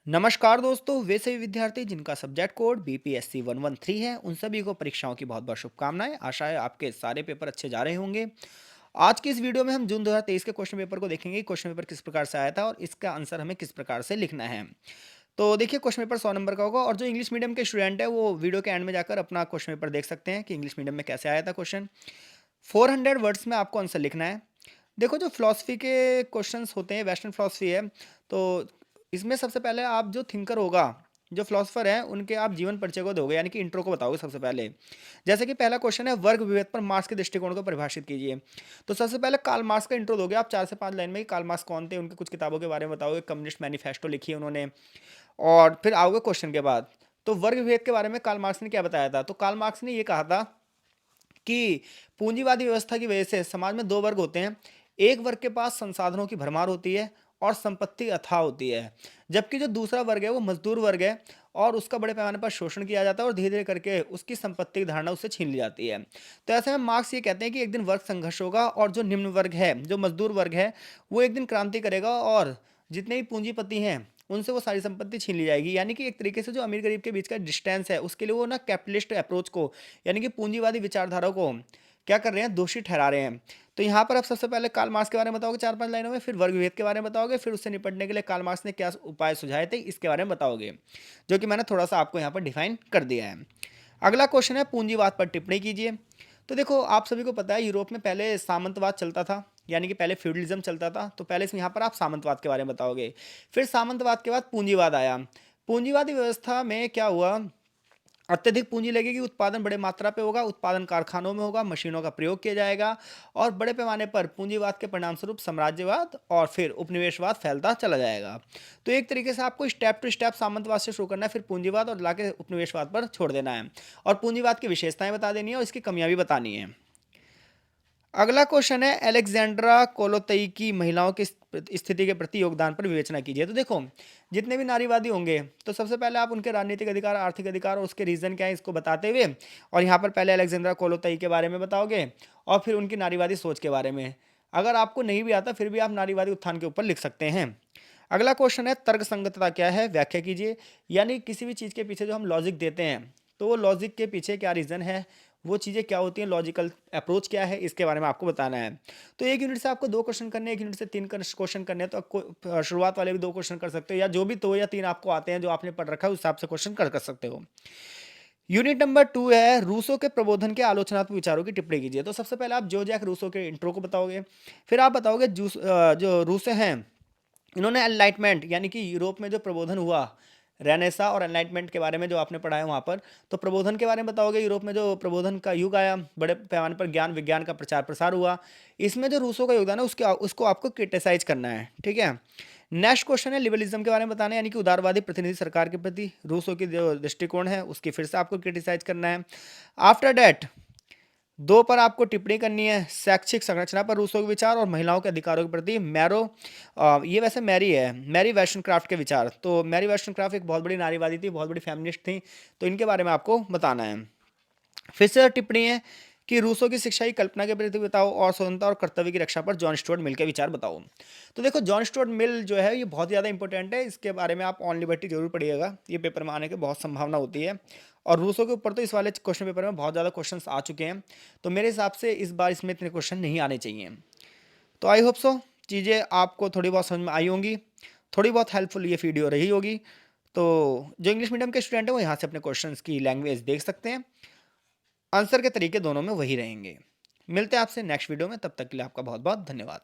नमस्कार दोस्तों, वे सभी विद्यार्थी जिनका सब्जेक्ट कोड बीपीएससी 113 है, उन सभी को परीक्षाओं की बहुत बहुत शुभकामनाएं। आशा है आपके सारे पेपर अच्छे जा रहे होंगे। आज की इस वीडियो में हम जून 2023 के क्वेश्चन पेपर को देखेंगे। क्वेश्चन पेपर किस प्रकार से आया था और इसका आंसर हमें किस प्रकार से लिखना है। तो देखिए, क्वेश्चन पेपर 100 नंबर का होगा और जो इंग्लिश मीडियम के स्टूडेंट है वो वीडियो के एंड में जाकर अपना क्वेश्चन पेपर देख सकते हैं कि इंग्लिश मीडियम में कैसे आया था क्वेश्चन। 400 वर्ड्स में आपको आंसर लिखना है। देखो, जो फिलॉसफी के क्वेश्चंस होते हैं, वेस्टर्न फिलॉसफी है, तो इसमें सबसे पहले आप जो थिंकर होगा, जो फिलोसोफर हैं, उनके आप जीवन परिचय को दोगे, यानी कि इंट्रो को बताओगे सबसे पहले। जैसे कि पहला क्वेश्चन है, वर्ग विभेद पर मार्क्स के दृष्टिकोण को परिभाषित कीजिए। तो सबसे पहले कार्ल मार्क्स का इंट्रो दोगे आप 4 से 5 लाइन में। कार्ल मार्क्स कौन थे, उनकी कुछ किताबों के बारे में बताओगे, कम्युनिस्ट मैनिफेस्टो लिखी है उन्होंने। और फिर आओगे क्वेश्चन के बाद। तो वर्ग विभेद के बारे में कार्ल मार्क्स ने क्या बताया था? तो कार्ल मार्क्स ने ये कहा था कि पूंजीवादी व्यवस्था की वजह से समाज में दो वर्ग होते हैं। एक वर्ग के पास संसाधनों की भरमार होती है और संपत्ति अथाह होती है, जबकि जो दूसरा वर्ग है वो मजदूर वर्ग है और उसका बड़े पैमाने पर शोषण किया जाता है और धीरे धीरे करके उसकी संपत्ति की धारणा उससे छीन ली जाती है। तो ऐसे में मार्क्स ये कहते हैं कि एक दिन वर्ग संघर्ष होगा और जो निम्न वर्ग है, जो मजदूर वर्ग है, वो एक दिन क्रांति करेगा और जितने भी पूंजीपति हैं उनसे वो सारी संपत्ति छीन ली जाएगी। यानी कि एक तरीके से जो अमीर गरीब के बीच का डिस्टेंस है, उसके लिए वो ना कैपिटलिस्ट अप्रोच को, यानी कि पूंजीवादी विचारधारा को क्या कर रहे हैं, दोषी ठहरा रहे हैं। तो यहाँ पर आप सबसे पहले कार्ल मार्क्स के बारे में बताओगे 4-5 लाइनों में, फिर वर्ग विभेद के बारे में बताओगे, फिर उससे निपटने के लिए कार्ल मार्क्स ने क्या उपाय सुझाए थे इसके बारे में बताओगे, जो कि मैंने थोड़ा सा आपको यहाँ पर डिफाइन कर दिया है। अगला क्वेश्चन है, पूंजीवाद पर टिप्पणी कीजिए। तो देखो, आप सभी को पता है यूरोप में पहले सामंतवाद चलता था, यानी कि पहले फ्यूडलिज्म चलता था। तो पहले इसमें यहाँ पर आप सामंतवाद के बारे में बताओगे। फिर सामंतवाद के बाद पूंजीवाद आया। पूंजीवादी व्यवस्था में क्या हुआ? अत्यधिक पूंजी लगेगी, उत्पादन बड़े मात्रा पे होगा, उत्पादन कारखानों में होगा, मशीनों का प्रयोग किया जाएगा और बड़े पैमाने पर पूंजीवाद के परिणामस्वरूप साम्राज्यवाद और फिर उपनिवेशवाद फैलता चला जाएगा। तो एक तरीके से आपको स्टेप टू स्टेप सामंतवाद से शुरू करना है, फिर पूंजीवाद और लाके उपनिवेशवाद पर छोड़ देना है और पूंजीवाद की विशेषताएं बता देनी है और इसकी कमियां भी बतानी है। अगला क्वेश्चन है, अलेक्जेंड्रा कोलोतई की महिलाओं की स्थिति के प्रति योगदान पर विवेचना कीजिए। तो देखो, जितने भी नारीवादी होंगे तो सबसे पहले आप उनके राजनीतिक अधिकार, आर्थिक अधिकार और उसके रीजन क्या है इसको बताते हुए, और यहाँ पर पहले अलेक्जेंड्रा कोलोतई के बारे में बताओगे और फिर उनकी नारीवादी सोच के बारे में। अगर आपको नहीं भी आता फिर भी आप नारीवादी उत्थान के ऊपर लिख सकते हैं। अगला क्वेश्चन है, तर्क संगतता क्या है, व्याख्या कीजिए। यानी किसी भी चीज़ के पीछे जो हम लॉजिक देते हैं, तो वो लॉजिक के पीछे क्या रीज़न है, वो चीज़ें क्या होती हैं, लॉजिकल अप्रोच क्या है, इसके बारे में आपको बताना है। तो एक यूनिट से आपको 2 क्वेश्चन करने हैं, एक यूनिट से 3 क्वेश्चन करने हैं। तो आपको शुरुआत वाले भी 2 क्वेश्चन कर सकते हो, या जो भी 2 या 3 आपको आते हैं जो आपने पढ़ रखा है उस हिसाब से क्वेश्चन कर सकते हो। यूनिट नंबर 2 है, रूसो के प्रबोधन के आलोचनात्मक विचारों की टिप्पणी कीजिए। तो सबसे पहले आप जो जैक रूसो के इंट्रो को बताओगे, फिर आप बताओगे जो रूसो हैं, इन्होंने एनलाइटमेंट, यानी कि यूरोप में जो प्रबोधन हुआ, रेनेसा और एनलाइटमेंट के बारे में जो आपने पढ़ा है वहाँ पर, तो प्रबोधन के बारे में बताओगे। यूरोप में जो प्रबोधन का युग आया, बड़े पैमाने पर ज्ञान विज्ञान का प्रचार प्रसार हुआ, इसमें जो रूसों का योगदान है उसको आपको क्रिटिसाइज करना है, ठीक है। नेक्स्ट क्वेश्चन है, लिबरलिज्म के बारे में बताना है, यानी कि उदारवादी प्रतिनिधि सरकार के प्रति रूसों की जो दृष्टिकोण है उसकी फिर से आपको क्रिटिसाइज करना है। आफ्टर डेट 2 पर आपको टिप्पणी करनी है, शैक्षिक संरचना पर रूसों के विचार और महिलाओं के अधिकारों के प्रति ये वैसे मैरी है, मैरी वेस्टनक्राफ्ट के विचार। तो मैरी वेस्टनक्राफ्ट एक बहुत बड़ी नारीवादी थी, बहुत बड़ी फेमिनिस्ट थी, तो इनके बारे में आपको बताना है। फिर से टिप्पणी है कि रूसों की शिक्षा की कल्पना के प्रति बताओ और स्वतंत्रता और कर्तव्य की रक्षा पर जॉन स्टुअर्ट मिल के विचार बताओ। तो देखो, जॉन स्टुअर्ट मिल जो है ये बहुत ज़्यादा इंपॉर्टेंट है, इसके बारे में आप ऑन लिबर्टी जरूर पढ़िएगा, ये पेपर में आने की बहुत संभावना होती है। और रूसों के ऊपर तो इस वाले क्वेश्चन पेपर में बहुत ज़्यादा क्वेश्चन आ चुके हैं, तो मेरे हिसाब से इस बार इसमें इतने क्वेश्चन नहीं आने चाहिए। तो आई होप सो चीज़ें आपको थोड़ी बहुत समझ में आई होंगी, थोड़ी बहुत हेल्पफुल ये वीडियो रही होगी। तो जो इंग्लिश मीडियम के स्टूडेंट हैं वो यहाँ से अपने क्वेश्चंस की लैंग्वेज देख सकते हैं, आंसर के तरीके दोनों में वही रहेंगे। मिलते हैं आपसे नेक्स्ट वीडियो में, तब तक के लिए आपका बहुत बहुत धन्यवाद।